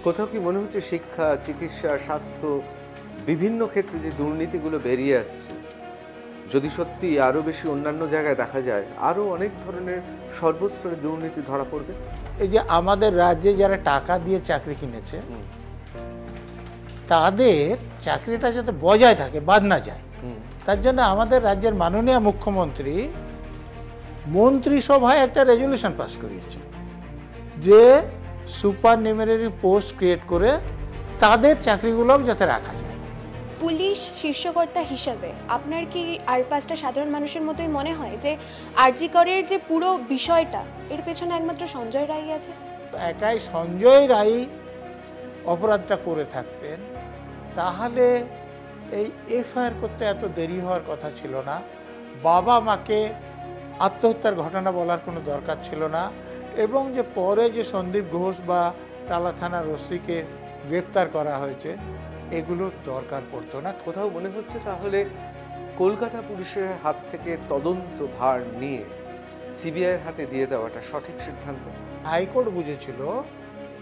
কোথাও কি মনে হচ্ছে শিক্ষা, চিকিৎসা, স্বাস্থ্য বিভিন্ন ক্ষেত্রে যে দুর্নীতিগুলো বেরিয়ে আসছে, যদি সত্যি আরও বেশি অন্যান্য জায়গায় দেখা যায়, আরও অনেক ধরনের সর্বস্তরে দুর্নীতি ধরা পড়বে? এই যে আমাদের রাজ্যে যারা টাকা দিয়ে চাকরি কিনেছে তাদের চাকরিটা যাতে বজায় থাকে, বাদ না যায়, তার জন্য আমাদের রাজ্যের মাননীয় মুখ্যমন্ত্রী মন্ত্রিসভায় একটা রেজলিউশন পাস করিয়েছে যে সুপার নিউমারি পোস্ট ক্রিয়েট করে তাদের চাকরিগুলো যাতে রাখা যায়। পুলিশ শীর্ষকর্তা হিসাবে আপনার কি আর পাঁচটা সাধারণ মানুষের মতোই মনে হয় যে আরজি করের যে পুরো বিষয়টা এর পেছনে একমাত্র সঞ্জয় রায় আছে? একাই সঞ্জয় রায় অপরাধটা করে থাকতেন তাহলে এই এফআইআর করতে এত দেরি হওয়ার কথা ছিল না। বাবা মাকে আত্মহত্যার ঘটনা বলার কোনো দরকার ছিল না। এবং যে পরে যে সন্দীপ ঘোষ বা টালা থানার ওসিকে গ্রেপ্তার করা হয়েছে এগুলোর দরকার পড়তো না। কোথাও মনে হচ্ছে তাহলে কলকাতা পুলিশের হাত থেকে তদন্ত ভার নিয়ে সিবিআইয়ের হাতে দিয়ে দেওয়াটা সঠিক সিদ্ধান্ত। হাইকোর্ট বুঝেছিল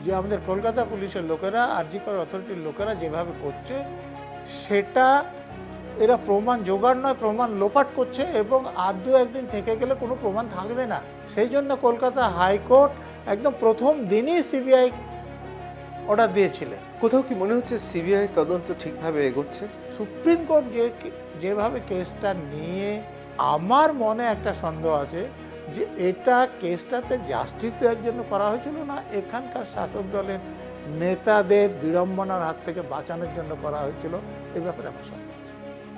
যে আমাদের কলকাতা পুলিশের লোকেরা আরজি কর অথরিটির লোকেরা যেভাবে করছে সেটা এরা প্রমাণ জোগাড় নয়, প্রমাণ লোপাট করছে এবং আর দু একদিন থেকে গেলে কোনো প্রমাণ থাকবে না। সেই জন্য কলকাতা হাইকোর্ট একদম প্রথম দিনই সিবিআই অর্ডার দিয়েছিলেন। কোথাও কি মনে হচ্ছে সিবিআই তদন্ত ঠিকভাবে এগোচ্ছে? সুপ্রিম কোর্ট যেভাবে কেসটা নিয়ে আমার মনে একটা সন্দেহ আছে যে এটা কেসটাতে জাস্টিস দেওয়ার জন্য করা হয়েছিল না, এখানকার শাসক দলের নেতাদের বিড়ম্বনার হাত থেকে বাঁচানোর জন্য করা হয়েছিল। এই ব্যাপারে আমার সন্দেহ।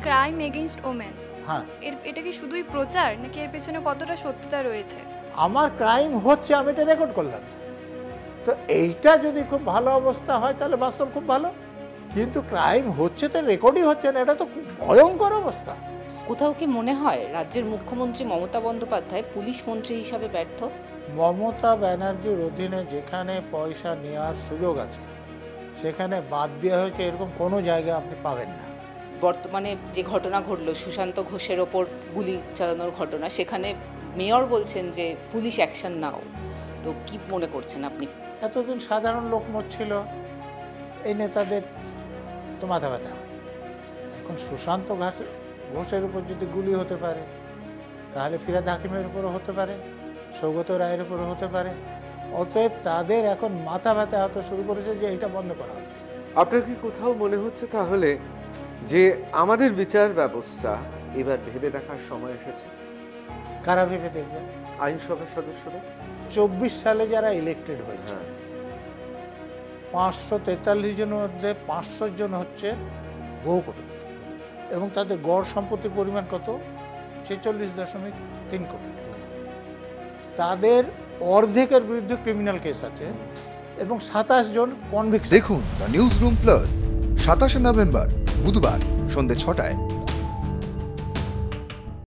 ক্রাইম এগেইনস্ট ওমেন, হ্যাঁ, এটা কি শুধুই প্রচার নাকি এর পেছনে কতটা সত্যতা রয়েছে? আমার ক্রাইম হচ্ছে, আমি এটা রেকর্ড করলাম, তো এইটা যদি খুব ভালো অবস্থা হয় তাহলে বাস্তব খুব ভালো, কিন্তু ক্রাইম হচ্ছে তো রেকর্ডই হচ্ছে না, এটা তো খুব ভয়ঙ্কর অবস্থা। কোথাও কি মনে হয় রাজ্যের মুখ্যমন্ত্রী মমতা বন্দ্যোপাধ্যায় পুলিশ মন্ত্রী হিসাবে ব্যর্থ? মমতা ব্যানার্জির অধীনে যেখানে পয়সা নেওয়ার সুযোগ আছে সেখানে বাদ দেওয়া হয়েছে এরকম কোনো জায়গায় আপনি পাবেন না। বর্তমানে যে ঘটনা ঘটলো সুশান্ত ঘোষের ওপর গুলি চালানোর ঘটনা, সেখানে মেয়র বলছেন যে পুলিশ অ্যাকশন নাও, তো কি মনে করছেন আপনি? এতদিন সাধারণ লোক মরছিল, এই নেতাদের তো মাথা ব্যথা। এখন সুশান্ত ঘোষের উপর যদি গুলি হতে পারে তাহলে ফিরহাদ হাকিমের উপরও হতে পারে, সৌগত রায়ের উপরও হতে পারে। অতএব তাদের এখন মাথা ব্যথা হতে শুরু করেছে যে এটা বন্ধ করা হচ্ছে। আপনার কি কোথাও মনে হচ্ছে তাহলে যে আমাদের বিচার ব্যবস্থা এবার ভেবে দেখার সময় এসেছে? কারা ভেবে দেখবেন? আইনসভার সদস্যরা 24 সালে যারা ইলেক্টেড হয়েছে 543 জনের মধ্যে 500 জন হচ্ছে বহু কোটি এবং তাদের গড় সম্পত্তির পরিমাণ কত? 46.3 কোটি। তাদের অর্ধেকের বিরুদ্ধে ক্রিমিনাল কেস আছে এবং 27 জন কনভিক্ট। দেখুন the news room plus 27 November বুধবার সন্ধ্যে 6টায়